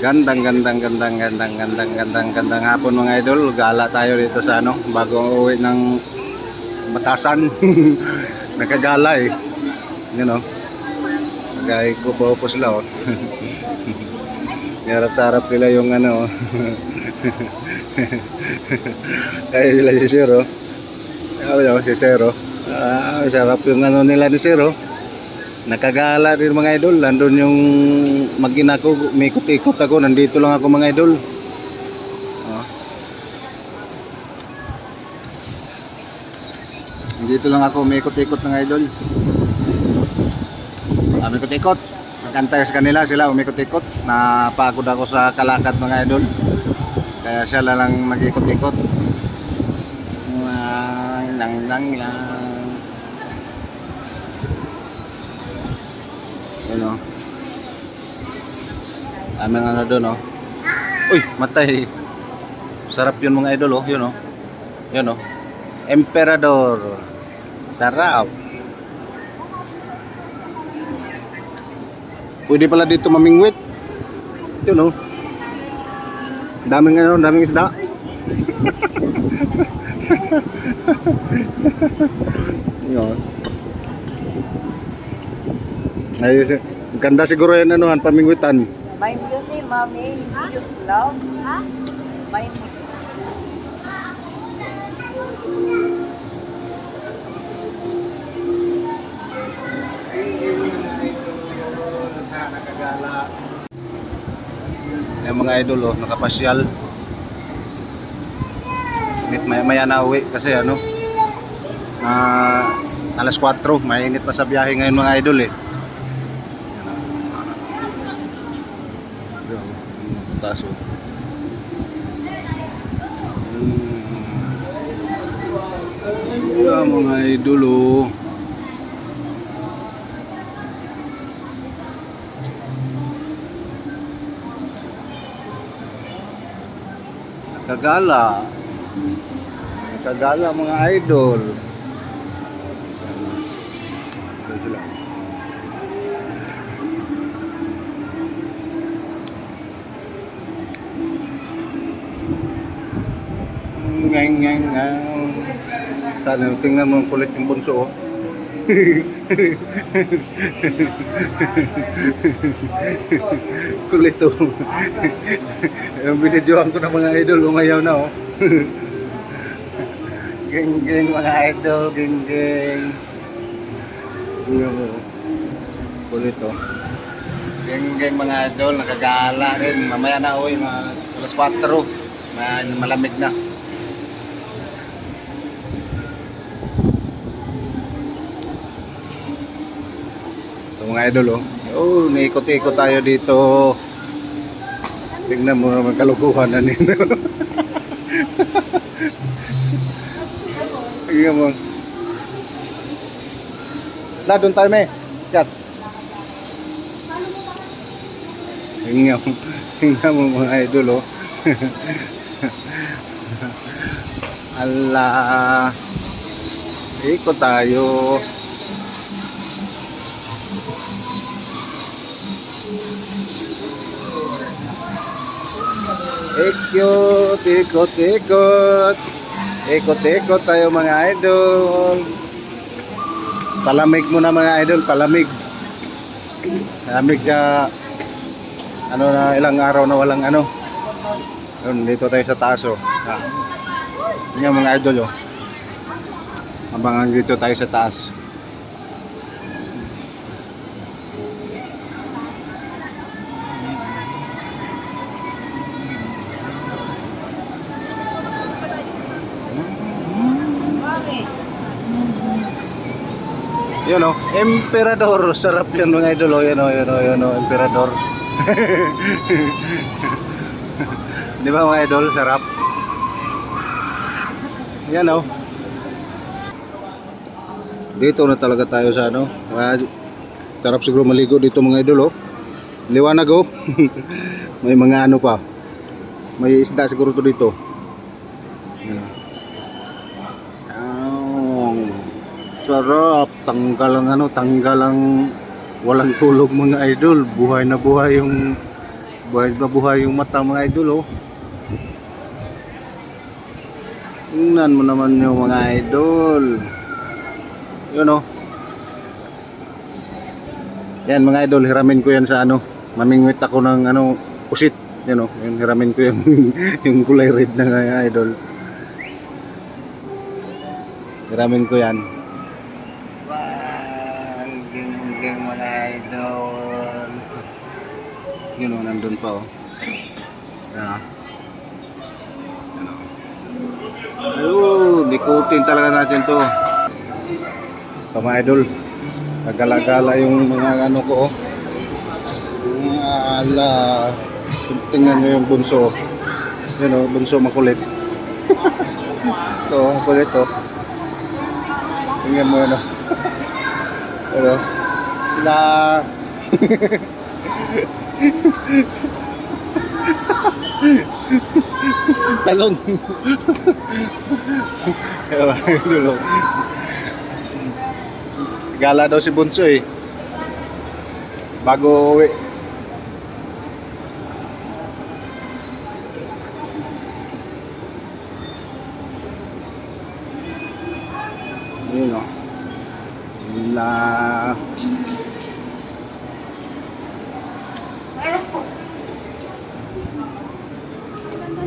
Gandang hapon mga idol. Gala tayo dito sa ano, bago uwi ng Batasan. Nakagala eh. Yun know? Kaya kupo sila oh. Harap-sarap nila yung ano. Kaya sila si Zero. Si Zero. Sarap yung ano nila ni Zero. Nakagala din mga idol. Nandun yung mag-ina ko, may ikot-ikot ako. Nandito lang ako mga idol. Nandito lang ako, may ikot-ikot mga idol. May ikot-ikot. Nagantay sa kanila, sila umikot-ikot. Napagod ako sa kalakad mga idol. Kaya sila lang mag-ikot-ikot. Lang. Yun o. Aming ano doon o. Uy, matay. Sarap yun mga idol o. Yun o. Yun o. Emperador. Sarap. Pwede pala dito mamingwit. Ito no. Daming ano, daming isda. Yun. Ay, ganda siguro yan ano, pamingwitan. My beauty, mommy, you love? Ha? My Nakagala. Yung mga idol oh, nakapasyal. Maya na uwi kasi ano, alas 4, mainit pa sa biyahe ngayon mga idol eh. Taso. Yeah, mga idol oh. Nakagala mga idol. Ngang. Sana tingnan mo ang kulit yung bunso oh. Kulit oh. Yung binidyohan ko ng mga idol umayaw na oh. Geng mga idol, geng. Kulit oh. Geng mga idol, nakagala rin. Mamaya na uwi, alas 4, malamig na. Mga idol oh, naikot-ikot tayo dito. Tingnan mo naman kalukuhan na nito. Tingnan mo. Doon tayo may chat. Tingnan mo mga idol oh. Allah, ikot tayo. Ikot tayo mga idol. Palamig muna mga idol, palamig sa ano na ilang araw na walang ano. Yun, dito tayo sa taas oh. Yan mga idol oh. Abangan dito tayo sa taas. Yun o, Emperador. Sarap yan mga idol o. Yun o, Emperador. Di ba mga idol, sarap? Yan o. Dito na talaga tayo sa ano. Sarap siguro maligo dito mga idol o. Liwanag o. May mga ano pa. May isda siguro to dito. Yan o. Sarap, tanggal ang walang tulog mga idol. Buhay na buhay yung Buhay na buhay yung mata mga idol oh. Tingnan mo naman yung mga idol. Yun oh. Yan mga idol, hiramin ko yan sa ano. Mamingwit ako ng ano, pusit. Yan oh, yun, hiramin ko yung, yung kulay red na mga idol. Hiramin ko yan. Wow, ging mga idol. Yun oh, nandun pa oh. Yan oh. Ayun, ikutin talaga natin to. Ito mga idol, nagala-gala yung mga ano ko oh. Ala, tingnan nyo yung bunso. Yun oh, bunso makulit. Ito, makulit oh. Tingnan mo yun oh. Ano? Sila. Talong. Gala daw si bunso eh. Bago uwi. Yun o.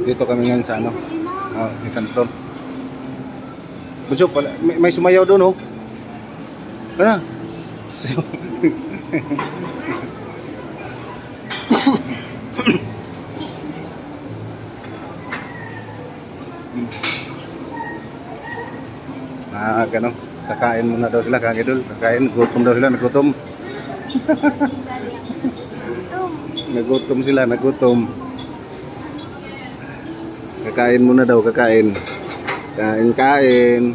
Dito kami ngayon sa ano. Oh, ikan from. Bunso, may sumayaw doon oh. Ano? Sayaw. Gano, kakain muna daw sila, kagidol, kakain, gutom daw sila, nagutom. Nagutom sila, nagutom. Kakain muna daw, kakain. Kain.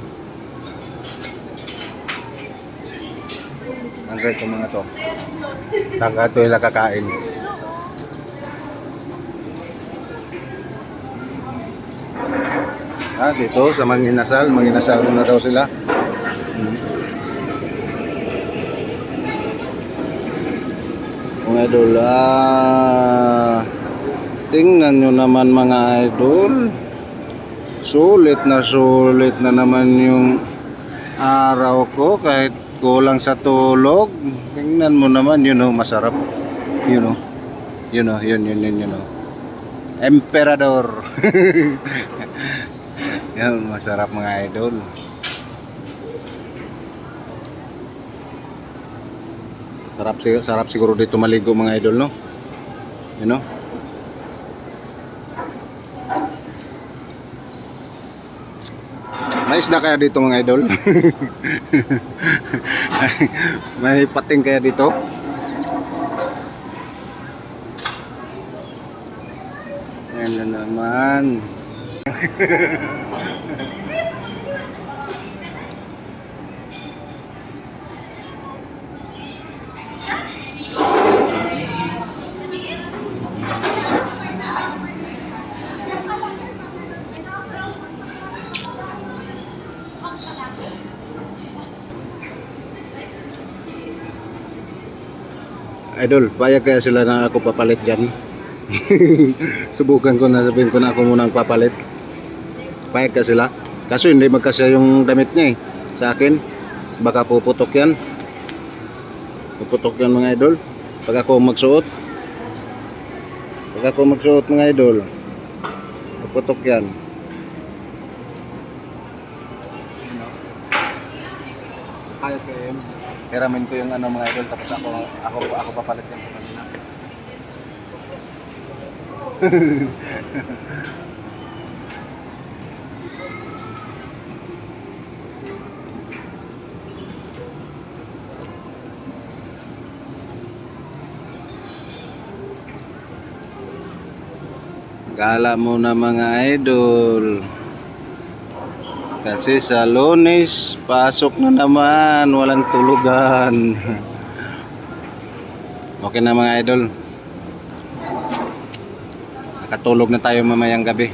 Tangkay ko mga to. Tangkay to sila kakain. Dito sa manginasal muna daw sila. Mga idol, tingnan nyo naman mga idol. Sulit na naman yung araw ko kahit kulang sa tulog. Tingnan mo naman, yun oh, masarap. Yun oh. Yun oh. Emperador. Yan, masarap mga idol. Sarap siguro dito maligo mga idol, no? You know? May isda kaya dito mga idol? May pating kaya dito? Yan na naman. Idol, payag kaya sila na ako papalit dyan? Subukan ko na, sabihin ko na ako munang papalit. Payag kaya sila? Kaso hindi magkasya yung damit niya eh. Sa akin, baka puputok yan. Puputok yan mga idol. Pag ako magsuot mga idol, puputok yan. Payag kaya yun. Hiramin ko yung ano mga idol, tapos ako papalit yan sa kanila. Gala muna mga idol. Kasi sa Lunes, pasok na naman, walang tulugan. Okay na mga idol. Nakatulog na tayo mamayang gabi.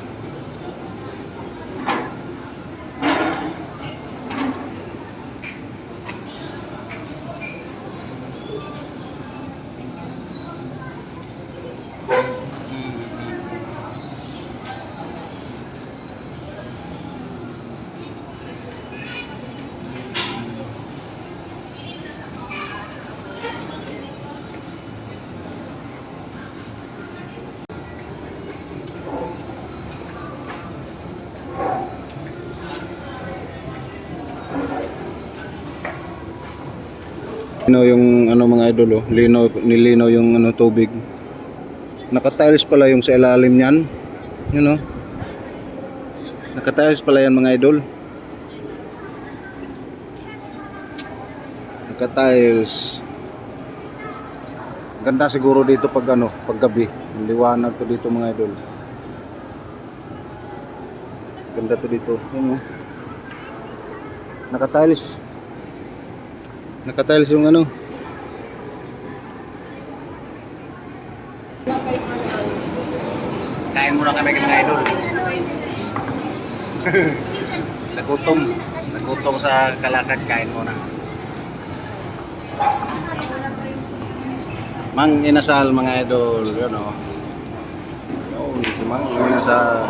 Lino yung ano mga idol, oh. Nilino yung ano tubig. Naka-tiles pala yung sa ilalim niyan. Yun oh. Naka-tiles pala yan mga idol. Naka-tiles. Ganda siguro dito pag ano, pag gabi. Liwanag to dito mga idol. Ganda to dito. Yun oh. Naka-tiles. Naka-tiles yung ano. Kain muna kami mga idol. Nagutom. Nagutom sa kalakad, kain muna. Mang inasal mga idol, yun o. Yun, mang inasal.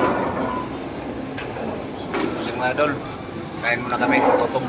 Mga idol, kain muna kami, gutom.